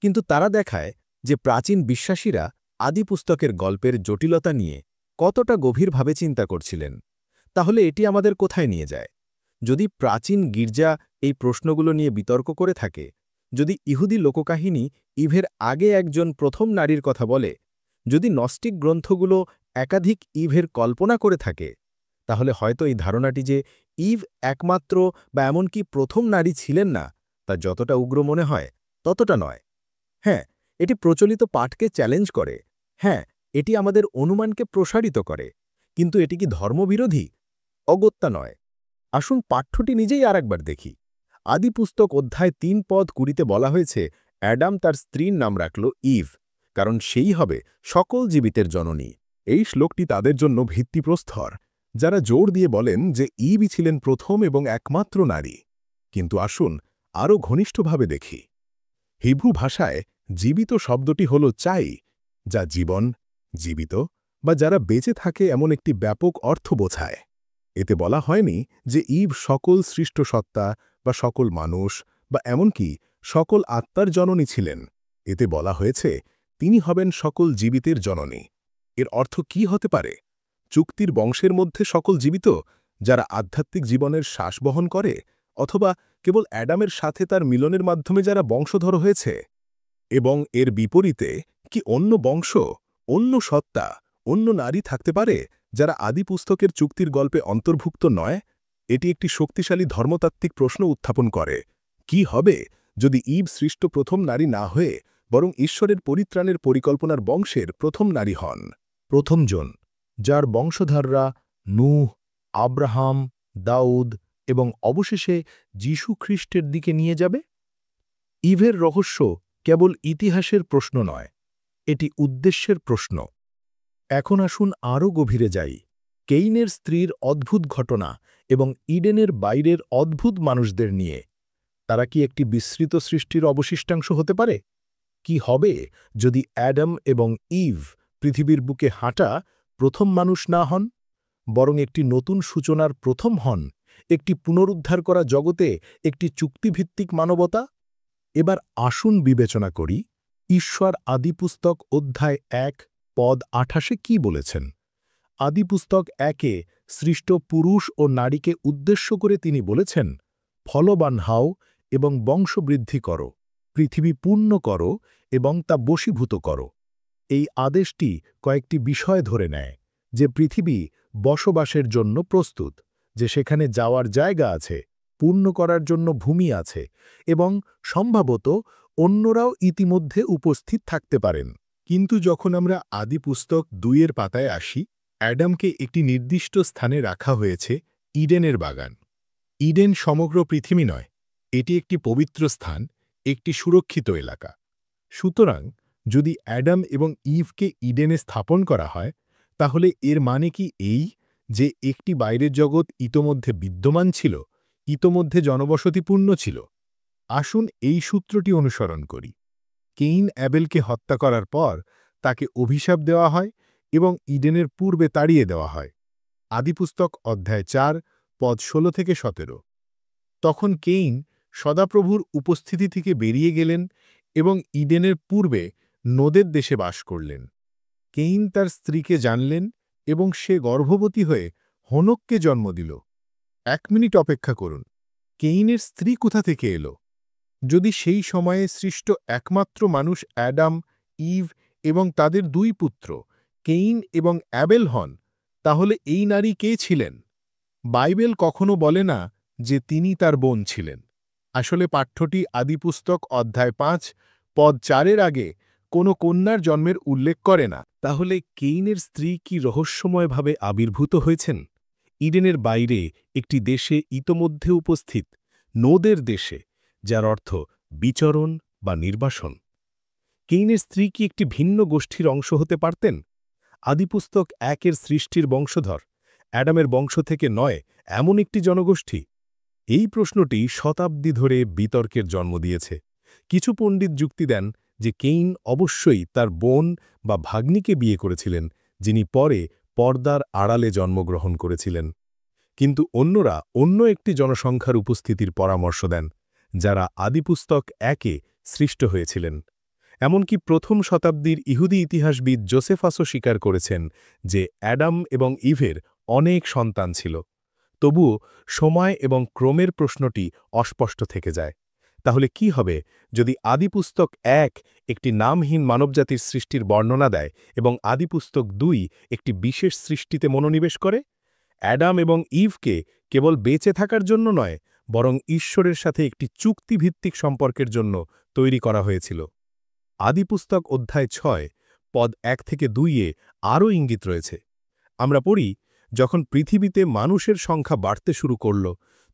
কিন্তু তারা দেখায় যে প্রাচীন বিশ্বাসীরা আদিপুস্তকের গল্পের জটিলতা নিয়ে কতটা গভীরভাবে চিন্তা করছিলেন। তাহলে এটি আমাদের কোথায় নিয়ে যায়? যদি প্রাচীন গির্জা এই প্রশ্নগুলো নিয়ে বিতর্ক করে থাকে, যদি ইহুদি লোককাহিনী ইভের আগে একজন প্রথম নারীর কথা বলে, যদি নস্টিক গ্রন্থগুলো একাধিক ইভের কল্পনা করে থাকে, তাহলে হয়তো এই ধারণাটি যে ইভ একমাত্র বা এমনকি প্রথম নারী ছিলেন না, তা যতটা উগ্র মনে হয় ততটা নয়। হ্যাঁ, এটি প্রচলিত পাঠকে চ্যালেঞ্জ করে। হ্যাঁ, এটি আমাদের অনুমানকে প্রসারিত করে। কিন্তু এটি কি ধর্মবিরোধী? অগত্যা নয়। আসুন পাঠ্যটি নিজেই আরেকবার দেখি। আদিপুস্তক অধ্যায় 3 পদ 20-তে বলা হয়েছে, অ্যাডাম তার স্ত্রীর নাম রাখল ইভ, কারণ সেই হবে সকল জীবিতের জননী। এই শ্লোকটি তাদের জন্য ভিত্তিপ্রস্তর, যারা জোর দিয়ে বলেন যে ইভই ছিলেন প্রথম এবং একমাত্র নারী। কিন্তু আসুন আরও ঘনিষ্ঠভাবে দেখি। হিব্রু ভাষায় জীবিত শব্দটি হল চাই, যা জীবন, জীবিত বা যারা বেঁচে থাকে এমন একটি ব্যাপক অর্থ বোঝায়। এতে বলা হয়নি যে ঈভ সকল সৃষ্ট সত্তা বা সকল মানুষ বা এমনকি সকল আত্মার জননী ছিলেন। এতে বলা হয়েছে তিনি হবেন সকল জীবিতের জননী। এর অর্থ কি হতে পারে? চুক্তির বংশের মধ্যে সকল জীবিত, যারা আধ্যাত্মিক জীবনের শ্বাস বহন করে, অথবা কেবল অ্যাডামের সাথে তার মিলনের মাধ্যমে যারা বংশধর হয়েছে? এবং এর বিপরীতে কি অন্য বংশ, অন্য সত্তা, অন্য নারী থাকতে পারে যারা আদি পুস্তকের চুক্তির গল্পে অন্তর্ভুক্ত নয়? এটি একটি শক্তিশালী ধর্মতাত্ত্বিক প্রশ্ন উত্থাপন করে। কি হবে যদি ঈভ সৃষ্ট প্রথম নারী না হয়ে বরং ঈশ্বরের পরিত্রাণের পরিকল্পনার বংশের প্রথম নারী হন? প্রথমজন, যার বংশধররা নূহ, আব্রাহাম, দাউদ এবং অবশেষে যীশু খ্রিস্টের দিকে নিয়ে যাবে? ঈভের রহস্য কেবল ইতিহাসের প্রশ্ন নয়, এটি উদ্দেশ্যের প্রশ্ন। এখন আসুন আরও গভীরে যাই, কেইনের স্ত্রীর অদ্ভুত ঘটনা এবং ইডেনের বাইরের অদ্ভুত মানুষদের নিয়ে। তারা কি একটি বিস্মৃত সৃষ্টির অবশিষ্টাংশ হতে পারে? কি হবে যদি অ্যাডাম এবং ঈভ পৃথিবীর বুকে হাঁটা প্রথম মানুষ না হন, বরং একটি নতুন সূচনার প্রথম হন, একটি পুনরুদ্ধার করা জগতে একটি চুক্তিভিত্তিক মানবতা? এবার আসুন বিবেচনা করি ঈশ্বর আদিপুস্তক অধ্যায় ১ পদ ২৮ কি বলেছেন। আদিপুস্তক ১-এ সৃষ্ট পুরুষ ও নারীকে উদ্দেশ্য করে তিনি বলেছেন, ফলবান হও এবং বংশবৃদ্ধি করো, পৃথিবী পূর্ণ করো এবং তা বশীভূত করো। এই আদেশটি কয়েকটি বিষয় ধরে নেয়, যে পৃথিবী বসবাসের জন্য প্রস্তুত, যে সেখানে যাওয়ার জায়গা আছে, পূর্ণ করার জন্য ভূমি আছে এবং সম্ভবত অন্যরাও ইতিমধ্যে উপস্থিত থাকতে পারেন। কিন্তু যখন আমরা আদি পুস্তক ২-এর পাতায় আসি, অ্যাডামকে একটি নির্দিষ্ট স্থানে রাখা হয়েছে, ইডেনের বাগান। ইডেন সমগ্র পৃথিবী নয়, এটি একটি পবিত্র স্থান, একটি সুরক্ষিত এলাকা। সুতরাং যদি অ্যাডাম এবং ঈভকে ইডেনে স্থাপন করা হয়, তাহলে এর মানে কি এই যে একটি বাইরের জগৎ ইতোমধ্যে বিদ্যমান ছিল, ইতোমধ্যে জনবসতিপূর্ণ ছিল? আসুন এই সূত্রটি অনুসরণ করি। কেইন অ্যাবেলকে হত্যা করার পর তাকে অভিশাপ দেওয়া হয় এবং ইডেনের পূর্বে তাড়িয়ে দেওয়া হয়। আদিপুস্তক অধ্যায় ৪ পদ ১৬-১৭। তখন কেইন সদাপ্রভুর উপস্থিতি থেকে বেরিয়ে গেলেন এবং ইডেনের পূর্বে নোদের দেশে বাস করলেন। কেইন তার স্ত্রীকে জানলেন এবং সে গর্ভবতী হয়ে হনককে জন্ম দিল। ১ মিনিট অপেক্ষা করুন, কেইনের স্ত্রী কোথা থেকে এলো? যদি সেই সময়ে সৃষ্ট একমাত্র মানুষ অ্যাডাম, ঈভ এবং তাদের ২ পুত্র কেইন এবং অ্যাবেল হন, তাহলে এই নারী কে ছিলেন? বাইবেল কখনো বলে না যে তিনি তার বোন ছিলেন। আসলে পাঠ্যটি আদিপুস্তক অধ্যায় ৫ পদ ৪-এর আগে কোনো কন্যার জন্মের উল্লেখ করে না। তাহলে কেইনের স্ত্রী কি রহস্যময়ভাবে আবির্ভূত হয়েছেন ইডেনের বাইরে একটি দেশে ইতোমধ্যে উপস্থিত, নোদের দেশে, যার অর্থ বিচরণ বা নির্বাসন? কেইনের স্ত্রী কি একটি ভিন্ন গোষ্ঠীর অংশ হতে পারতেন? আদিপুস্তক ১-এর সৃষ্টির বংশধর অ্যাডামের বংশ থেকে নয় এমন একটি জনগোষ্ঠী? এই প্রশ্নটি শতাব্দী ধরে বিতর্কের জন্ম দিয়েছে। কিছু পণ্ডিত যুক্তি দেন যে কেইন অবশ্যই তার বোন বা ভাগ্নিকে বিয়ে করেছিলেন, যিনি পরে পর্দার আড়ালে জন্মগ্রহণ করেছিলেন। কিন্তু অন্যরা অন্য একটি জনসংখ্যার উপস্থিতির পরামর্শ দেন, যারা আদিপুস্তক ১-এ সৃষ্ট হয়েছিলেন। এমনকি প্রথম শতাব্দীর ইহুদি ইতিহাসবিদ জোসেফাসও স্বীকার করেছেন যে অ্যাডাম এবং ঈভের অনেক সন্তান ছিল। তবুও সময় এবং ক্রমের প্রশ্নটি অস্পষ্ট থেকে যায়। তাহলে কি হবে যদি আদিপুস্তক ১ একটি নামহীন মানবজাতির সৃষ্টির বর্ণনা দেয় এবং আদিপুস্তক ২ একটি বিশেষ সৃষ্টিতে মনোনিবেশ করে? অ্যাডাম এবং ঈভকে কেবল বেঁচে থাকার জন্য নয়, বরং ঈশ্বরের সাথে একটি চুক্তিভিত্তিক সম্পর্কের জন্য তৈরি করা হয়েছিল। আদিপুস্তক অধ্যায় ৬ পদ ১-২-এ আরও ইঙ্গিত রয়েছে। আমরা পড়ি, যখন পৃথিবীতে মানুষের সংখ্যা বাড়তে শুরু করল,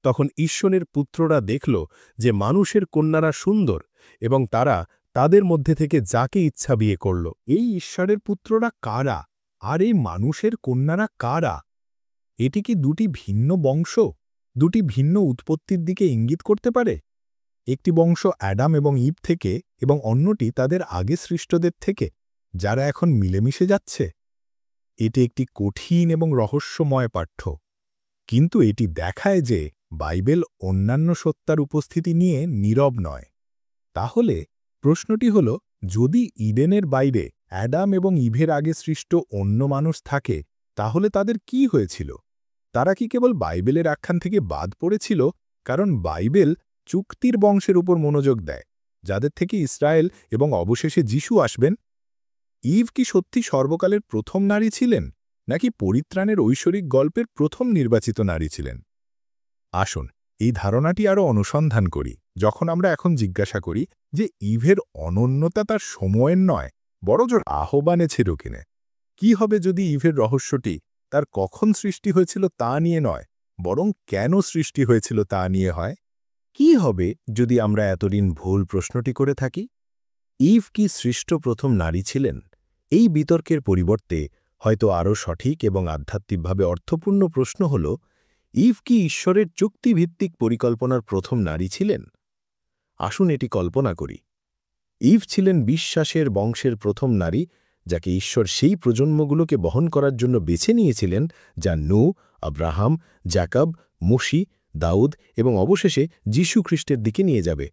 তখন ঈশ্বরের পুত্ররা দেখল যে মানুষের কন্যারা সুন্দর এবং তারা তাদের মধ্যে থেকে যাকে ইচ্ছা বিয়ে করল। এই ঈশ্বরের পুত্ররা কারা আর এই মানুষের কন্যারা কারা? এটি কি দুটি ভিন্ন বংশ, দুটি ভিন্ন উৎপত্তির দিকে ইঙ্গিত করতে পারে? একটি বংশ অ্যাডাম এবং ঈভ থেকে এবং অন্যটি তাদের আগে সৃষ্টদের থেকে, যারা এখন মিলেমিশে যাচ্ছে। এটি একটি কঠিন এবং রহস্যময় পাঠ্য। কিন্তু এটি দেখায় যে বাইবেল অন্যান্য সত্তার উপস্থিতি নিয়ে নীরব নয়। তাহলে প্রশ্নটি হল, যদি ইডেনের বাইরে অ্যাডাম এবং ইভের আগে সৃষ্ট অন্য মানুষ থাকে, তাহলে তাদের কি হয়েছিল? তারা কি কেবল বাইবেলের আখ্যান থেকে বাদ পড়েছিল? কারণ বাইবেল চুক্তির বংশের উপর মনোযোগ দেয়, যাদের থেকে ইসরায়েল এবং অবশেষে যিশু আসবেন। ইভ কি সত্যি সর্বকালের প্রথম নারী ছিলেন, নাকি পরিত্রাণের ঐশ্বরিক গল্পের প্রথম নির্বাচিত নারী ছিলেন? আসুন এই ধারণাটি আরও অনুসন্ধান করি। যখন আমরা এখন জিজ্ঞাসা করি যে ইভের অনন্যতা তার সময়ের নয়, বড়জোর আহ্বানে ছিল কিনে, কি হবে যদি ইভের রহস্যটি তার কখন সৃষ্টি হয়েছিল তা নিয়ে নয়, বরং কেন সৃষ্টি হয়েছিল তা নিয়ে হয়? কি হবে যদি আমরা এতদিন ভুল প্রশ্নটি করে থাকি? ইভ কি সৃষ্ট প্রথম নারী ছিলেন? এই বিতর্কের পরিবর্তে হয়তো আরও সঠিক এবং আধ্যাত্মিকভাবে অর্থপূর্ণ প্রশ্ন হল, ইভ কি ঈশ্বরের চুক্তিভিত্তিক পরিকল্পনার প্রথম নারী ছিলেন? আসুন এটি কল্পনা করি। ইভ ছিলেন বিশ্বাসের বংশের প্রথম নারী, যাকে ঈশ্বর সেই প্রজন্মগুলোকে বহন করার জন্য বেছে নিয়েছিলেন, যা নূহ, আব্রাহাম, জাকাব, মোশি, দাউদ এবং অবশেষে যীশু খ্রিস্টের দিকে নিয়ে যাবে।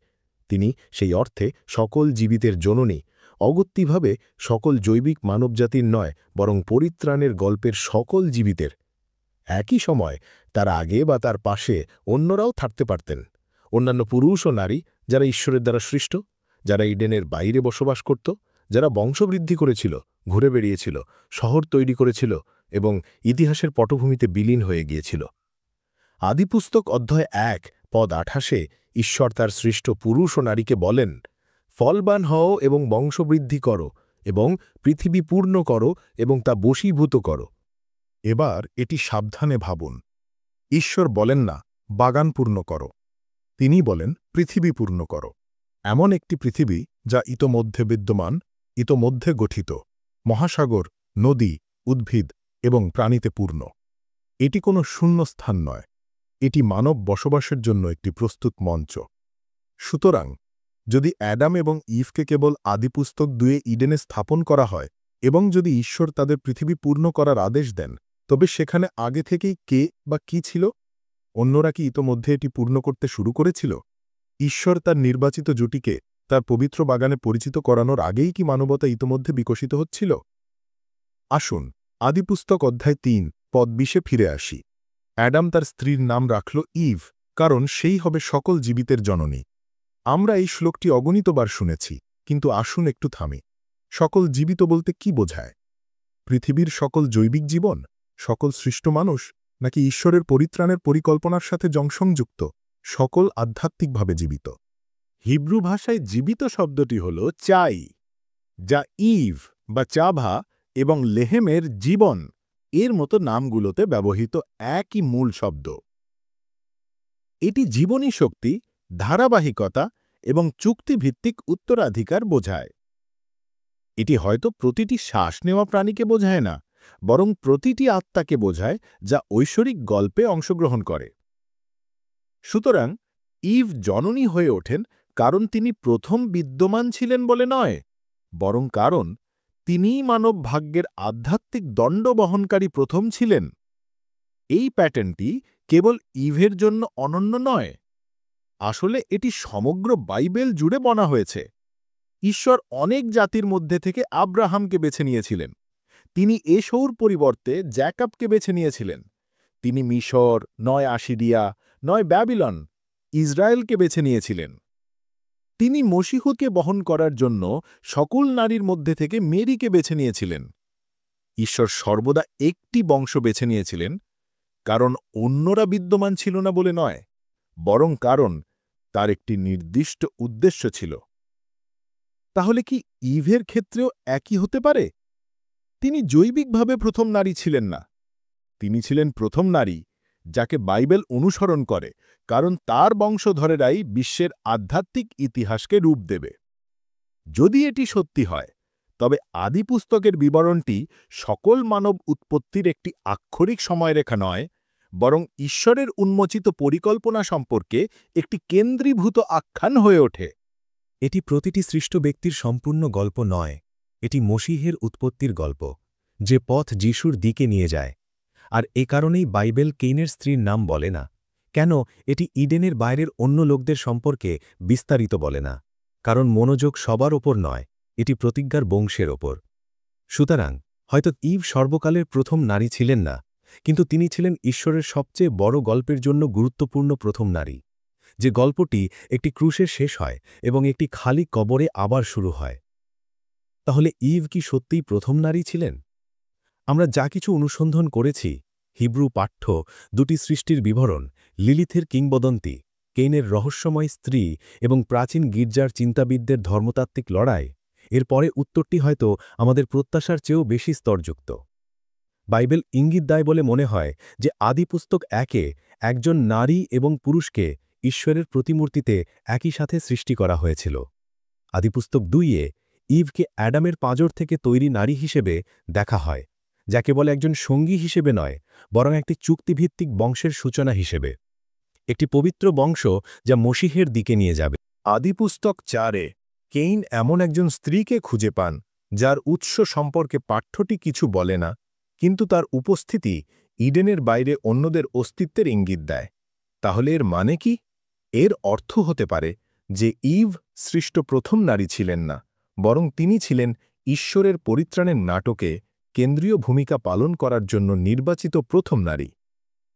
তিনি সেই অর্থে সকল জীবিতের জননী, অগত্যিভাবে সকল জৈবিক মানবজাতির নয়, বরং পরিত্রাণের গল্পের সকল জীবিতের। একই সময় তার আগে বা তার পাশে অন্যরাও থাকতে পারতেন, অন্যান্য পুরুষ ও নারী যারা ঈশ্বরের দ্বারা সৃষ্ট, যারা ইডেনের বাইরে বসবাস করত, যারা বংশবৃদ্ধি করেছিল, ঘুরে বেরিয়েছিল, শহর তৈরি করেছিল এবং ইতিহাসের পটভূমিতে বিলীন হয়ে গিয়েছিল। আদিপুস্তক অধ্যায় 1 পদ 28 ঈশ্বর তার সৃষ্ট পুরুষ ও নারীকে বলেন, ফলবান হও এবং বংশবৃদ্ধি করো এবং পৃথিবী পূর্ণ করো এবং তা বশীভূত করো। এবার এটি সাবধানে ভাবুন। ঈশ্বর বলেন না বাগান পূর্ণ করো, তিনি বলেন পৃথিবী পূর্ণ করো। এমন একটি পৃথিবী যা ইতোমধ্যে বিদ্যমান, ইতোমধ্যে গঠিত, মহাসাগর, নদী, উদ্ভিদ এবং প্রাণীতে পূর্ণ। এটি কোনো শূন্যস্থান নয়, এটি মানব বসবাসের জন্য একটি প্রস্তুত মঞ্চ। সুতরাং যদি অ্যাডাম এবং ইভকে কেবল আদিপুস্তক 2 ইডেনে স্থাপন করা হয় এবং যদি ঈশ্বর তাদের পৃথিবী পূর্ণ করার আদেশ দেন, তবে সেখানে আগে থেকেই কে বা কি ছিল? অন্যরা কি ইতোমধ্যে এটি পূর্ণ করতে শুরু করেছিল? ঈশ্বর তার নির্বাচিত জুটিকে তার পবিত্র বাগানে পরিচিত করানোর আগেই কি মানবতা ইতোমধ্যে বিকশিত হচ্ছিল? আসুন আদিপুস্তক অধ্যায় 3 পদ 20 ফিরে আসি। অ্যাডাম তার স্ত্রীর নাম রাখল ইভ, কারণ সেই হবে সকল জীবিতের জননী। আমরা এই শ্লোকটি অগণিতবার শুনেছি, কিন্তু আসুন একটু থামি। সকল জীবিত বলতে কি বোঝায়? পৃথিবীর সকল জৈবিক জীবন, সকল সৃষ্ট মানুষ, নাকি ঈশ্বরের পরিত্রাণের পরিকল্পনার সাথে সংযুক্ত সকল আধ্যাত্মিকভাবে জীবিত? হিব্রু ভাষায় জীবিত শব্দটি হল চাই, যা ইভ বা চাভা এবং লেহেমের জীবন এর মতো নামগুলোতে ব্যবহৃত একই মূল শব্দ। এটি জীবনী শক্তি, ধারাবাহিকতা এবং চুক্তিভিত্তিক উত্তরাধিকার বোঝায়। এটি হয়তো প্রতিটি শ্বাস নেওয়া প্রাণীকে বোঝায় না, বরং প্রতিটি আত্মাকে বোঝায় যা ঐশ্বরিক গল্পে অংশগ্রহণ করে। সুতরাং ইভ জননী হয়ে ওঠেন কারণ তিনি প্রথম বিদ্যমান ছিলেন বলে নয়, বরং কারণ তিনিই মানব ভাগ্যের আধ্যাত্মিক দণ্ড বহনকারী প্রথম ছিলেন। এই প্যাটার্নটি কেবল ইভের জন্য অনন্য নয়, আসলে এটি সমগ্র বাইবেল জুড়ে বনা হয়েছে। ঈশ্বর অনেক জাতির মধ্যে থেকে আব্রাহামকে বেছে নিয়েছিলেন, তিনি এসৌর পরিবর্তে জ্যাকবকে বেছে নিয়েছিলেন। তিনি মিশর, নয় আসিরিয়া, নয় ব্যাবিলন, ইসরায়েলকে বেছে নিয়েছিলেন। তিনি মশীহকে বহন করার জন্য সকল নারীর মধ্যে থেকে মেরিকে বেছে নিয়েছিলেন। ঈশ্বর সর্বদা একটি বংশ বেছে নিয়েছিলেন, কারণ অন্যরা বিদ্যমান ছিল না বলে নয়, বরং কারণ তার একটি নির্দিষ্ট উদ্দেশ্য ছিল। তাহলে কি ইভের ক্ষেত্রেও একই হতে পারে? তিনি জৈবিকভাবে প্রথম নারী ছিলেন না, তিনি ছিলেন প্রথম নারী যাকে বাইবেল অনুসরণ করে, কারণ তার বংশধরেরাই বিশ্বের আধ্যাত্মিক ইতিহাসকে রূপ দেবে। যদি এটি সত্যি হয়, তবে আদিপুস্তকের বিবরণটি সকল মানব উৎপত্তির একটি আক্ষরিক সময়রেখা নয়, বরং ঈশ্বরের উন্মোচিত পরিকল্পনা সম্পর্কে একটি কেন্দ্রীভূত আখ্যান হয়ে ওঠে। এটি প্রতিটি সৃষ্ট ব্যক্তির সম্পূর্ণ গল্প নয়, এটি মসীহের উৎপত্তির গল্প, যে পথ যিশুর দিকে নিয়ে যায়। আর এ কারণেই বাইবেল কেইনের স্ত্রীর নাম বলে না। কেন এটি ইডেনের বাইরের অন্য লোকদের সম্পর্কে বিস্তারিত বলে না? কারণ মনোযোগ সবার ওপর নয়, এটি প্রতিজ্ঞার বংশের ওপর। সুতরাং হয়তো ইভ সর্বকালের প্রথম নারী ছিলেন না, কিন্তু তিনি ছিলেন ঈশ্বরের সবচেয়ে বড় গল্পের জন্য গুরুত্বপূর্ণ প্রথম নারী, যে গল্পটি একটি ক্রুশে শেষ হয় এবং একটি খালি কবরে আবার শুরু হয়। তাহলে ইভ কি সত্যিই প্রথম নারী ছিলেন? আমরা যা কিছু অনুসন্ধান করেছি, হিব্রু পাঠ্য, দুটি সৃষ্টির বিবরণ, লিলিথের কিংবদন্তি, কেইনের রহস্যময় স্ত্রী এবং প্রাচীন গির্জার চিন্তাবিদদের ধর্মতাত্ত্বিক লড়াই, এর পরে উত্তরটি হয়তো আমাদের প্রত্যাশার চেয়েও বেশি স্তরযুক্ত। বাইবেল ইঙ্গিত দেয় বলে মনে হয় যে আদিপুস্তক 1-এ একজন নারী এবং পুরুষকে ঈশ্বরের প্রতিমূর্তিতে একই সাথে সৃষ্টি করা হয়েছিল। আদিপুস্তক 2-এ ইভকে অ্যাডামের পাঁজর থেকে তৈরি নারী হিসেবে দেখা হয়, যা কেবল একজন সঙ্গী হিসেবে নয়, বরং একটি চুক্তিভিত্তিক বংশের সূচনা হিসেবে, একটি পবিত্র বংশ যা মসীহের দিকে নিয়ে যাবে। আদিপুস্তক 4-এ কেইন এমন একজন স্ত্রীকে খুঁজে পান যার উৎস সম্পর্কে পাঠ্যটি কিছু বলে না, কিন্তু তার উপস্থিতি ইডেনের বাইরে অন্যদের অস্তিত্বের ইঙ্গিত দেয়। তাহলে এর মানে কি? এর অর্থ হতে পারে যে ইভ সৃষ্ট প্রথম নারী ছিলেন না, বরং তিনি ছিলেন ঈশ্বরের পরিত্রাণের নাটকে কেন্দ্রীয় ভূমিকা পালন করার জন্য নির্বাচিত প্রথম নারী।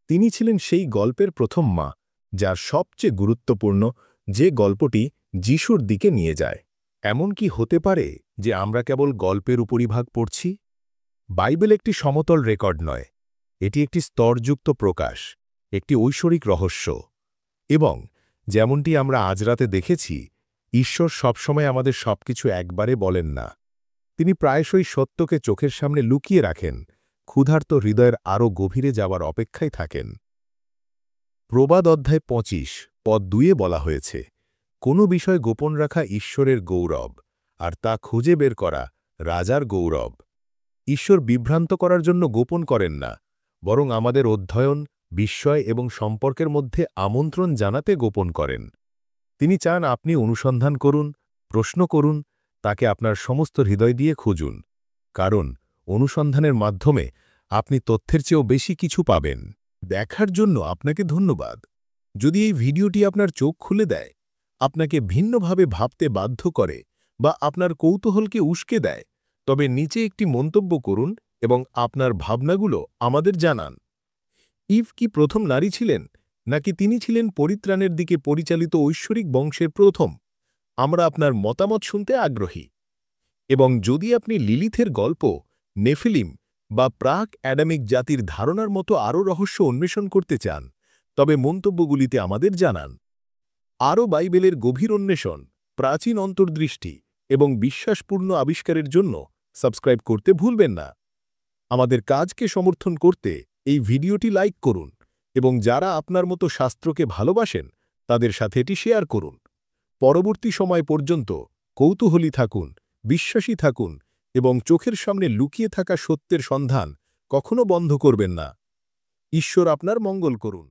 তিনি ছিলেন সেই গল্পের প্রথম মা, যার সবচেয়ে গুরুত্বপূর্ণ, যে গল্পটি যিশুর দিকে নিয়ে যায়। এমন কি হতে পারে যে আমরা কেবল গল্পের উপরিভাগ পড়ছি? বাইবেল একটি সমতল রেকর্ড নয়, এটি একটি স্তরযুক্ত প্রকাশ, একটি ঐশ্বরিক রহস্য। এবং যেমনটি আমরা আজ রাতে দেখেছি, ঈশ্বর সবসময় আমাদের সবকিছু একবারে বলেন না। তিনি প্রায়শই সত্যকে চোখের সামনে লুকিয়ে রাখেন, ক্ষুধার্ত হৃদয়ের আরও গভীরে যাওয়ার অপেক্ষায় থাকেন। প্রবাদ অধ্যায় 25 পদ 2-এ বলা হয়েছে, কোনো বিষয় গোপন রাখা ঈশ্বরের গৌরব, আর তা খুঁজে বের করা রাজার গৌরব। ঈশ্বর বিভ্রান্ত করার জন্য গোপন করেন না, বরং আমাদের অধ্যয়ন, বিস্ময় এবং সম্পর্কের মধ্যে আমন্ত্রণ জানাতে গোপন করেন। তিনি চান আপনি অনুসন্ধান করুন, প্রশ্ন করুন, তাকে আপনার সমস্ত হৃদয় দিয়ে খুঁজুন, কারণ অনুসন্ধানের মাধ্যমে আপনি তথ্যের চেয়েও বেশি কিছু পাবেন। দেখার জন্য আপনাকে ধন্যবাদ। যদি এই ভিডিওটি আপনার চোখ খুলে দেয়, আপনাকে ভিন্নভাবে ভাবতে বাধ্য করে বা আপনার কৌতূহলকে উস্কে দেয়, তবে নিচে একটি মন্তব্য করুন এবং আপনার ভাবনাগুলো আমাদের জানান। ইভ কি প্রথম নারী ছিলেন, নাকি তিনি ছিলেন পরিত্রাণের দিকে পরিচালিত ঐশ্বরিক বংশের প্রথম? আমরা আপনার মতামত শুনতে আগ্রহী। এবং যদি আপনি লিলিথের গল্প, নেফিলিম বা প্রাক অ্যাডামিক জাতির ধারণার মতো আরও রহস্য অন্বেষণ করতে চান, তবে মন্তব্যগুলিতে আমাদের জানান। আরও বাইবেলের গভীর অন্বেষণ, প্রাচীন অন্তর্দৃষ্টি এবং বিশ্বাসপূর্ণ আবিষ্কারের জন্য সাবস্ক্রাইব করতে ভুলবেন না। আমাদের কাজকে সমর্থন করতে এই ভিডিওটি লাইক করুন এবং যারা আপনার মতো শাস্ত্রকে ভালোবাসেন তাদের সাথে এটি শেয়ার করুন। পরবর্তী সময় পর্যন্ত কৌতূহলী থাকুন, বিশ্বাসী থাকুন এবং চোখের সামনে লুকিয়ে থাকা সত্যের সন্ধান কখনো বন্ধ করবেন না। ঈশ্বর আপনার মঙ্গল করুন।